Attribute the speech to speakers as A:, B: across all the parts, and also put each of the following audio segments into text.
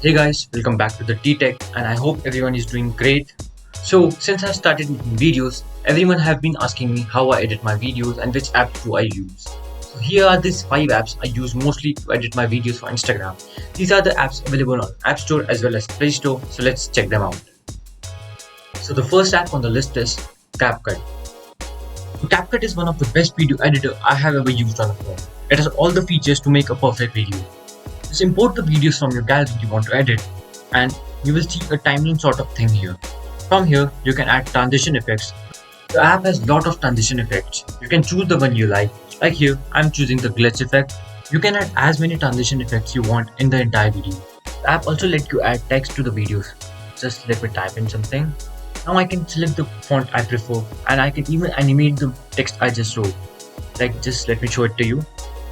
A: Hey guys, welcome back to the T-Tech and I hope everyone is doing great. So since I started making videos, everyone have been asking me how I edit my videos and which apps do I use. So here are these 5 apps I use mostly to edit my videos for Instagram. These are the apps available on App Store as well as Play Store, so let's check them out. So the first app on the list is CapCut. So CapCut is one of the best video editor I have ever used on a phone. It has all the features to make a perfect video. Just import the videos from your gallery you want to edit and you will see a timeline sort of thing here. From here you can add transition effects. The app has lot of transition effects. You can choose the one you like. Like here I'm choosing the glitch effect. You can add as many transition effects you want in the entire video. The app also lets you add text to the videos. Just let me type in something. Now I can select the font I prefer and I can even animate the text I just wrote. Like just let me show it to you.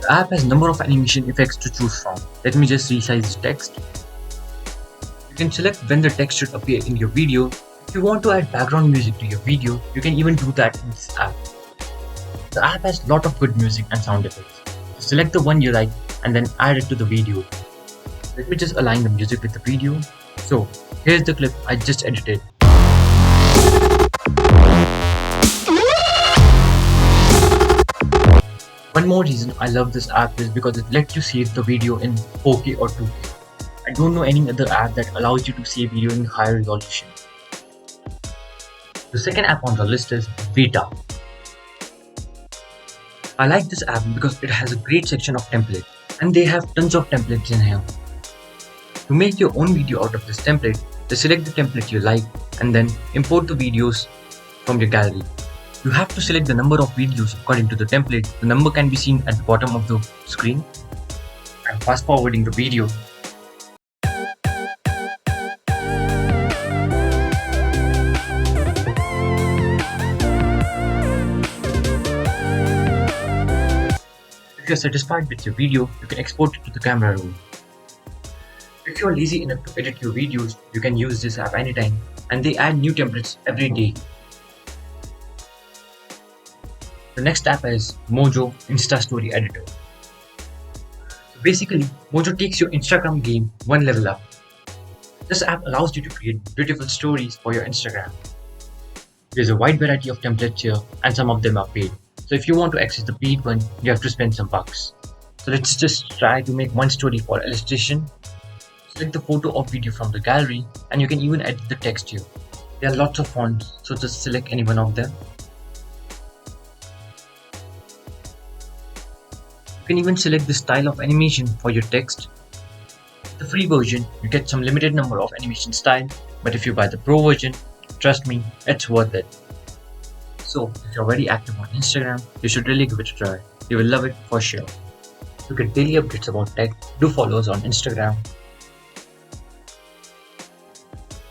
A: The app has number of animation effects to choose from. Let me just resize the text. You can select when the text should appear in your video. If you want to add background music to your video, you can even do that in this app. The app has lot of good music and sound effects. So select the one you like and then add it to the video. Let me just align the music with the video. So here's the clip I just edited. One more reason I love this app is because it lets you save the video in 4K or 2K. I don't know any other app that allows you to save video in higher resolution. The second app on the list is BeatUp. I like this app because it has a great section of templates and they have tons of templates in here. To make your own video out of this template, just select the template you like and then import the videos from your gallery. You have to select the number of videos according to the template. The number can be seen at the bottom of the screen. I'm fast forwarding the video. If you're satisfied with your video, you can export it to the camera roll. If you're lazy enough to edit your videos, you can use this app anytime and they add new templates every day. The next app is Mojo Insta Story Editor. So basically, Mojo takes your Instagram game one level up. This app allows you to create beautiful stories for your Instagram. There's a wide variety of templates here and some of them are paid. So if you want to access the paid one, you have to spend some bucks. So let's just try to make one story for illustration. Select the photo or video from the gallery and you can even edit the text here. There are lots of fonts, so just select any one of them. You can even select the style of animation for your text. The free version, you get some limited number of animation style, but if you buy the pro version, trust me, it's worth it. So, if you're very active on Instagram, you should really give it a try. You will love it for sure. To get daily updates about tech, do follow us on Instagram.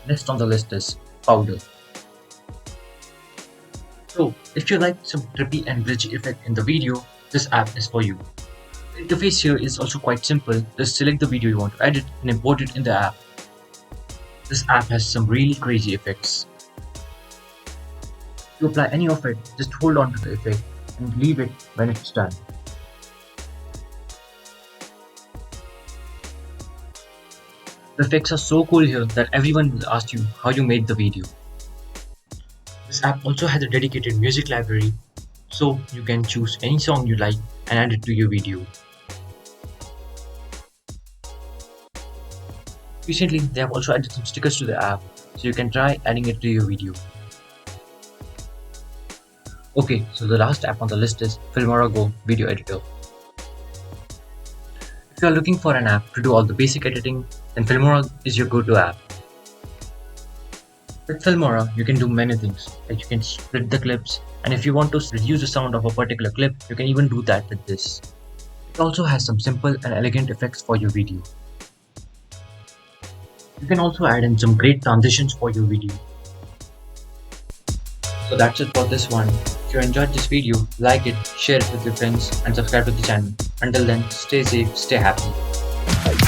A: Next on the list is Powder. So, if you like some trippy and glitchy effect in the video, this app is for you. The interface here is also quite simple. Just select the video you want to edit and import it in the app. This app has some really crazy effects. To apply any of it, just hold on to the effect and leave it when it's done. The effects are so cool here that everyone will ask you how you made the video. This app also has a dedicated music library, so you can choose any song you like and add it to your video. Recently, they have also added some stickers to the app, so you can try adding it to your video. Okay, so the last app on the list is Filmora Go Video Editor. If you are looking for an app to do all the basic editing, then Filmora is your go-to app. With Filmora, you can do many things, like you can split the clips, and if you want to reduce the sound of a particular clip, you can even do that with this. It also has some simple and elegant effects for your video. You can also add in some great transitions for your video. So that's it for this one. If you enjoyed this video, like it, share it with your friends and subscribe to the channel. Until then, stay safe, stay happy. Bye.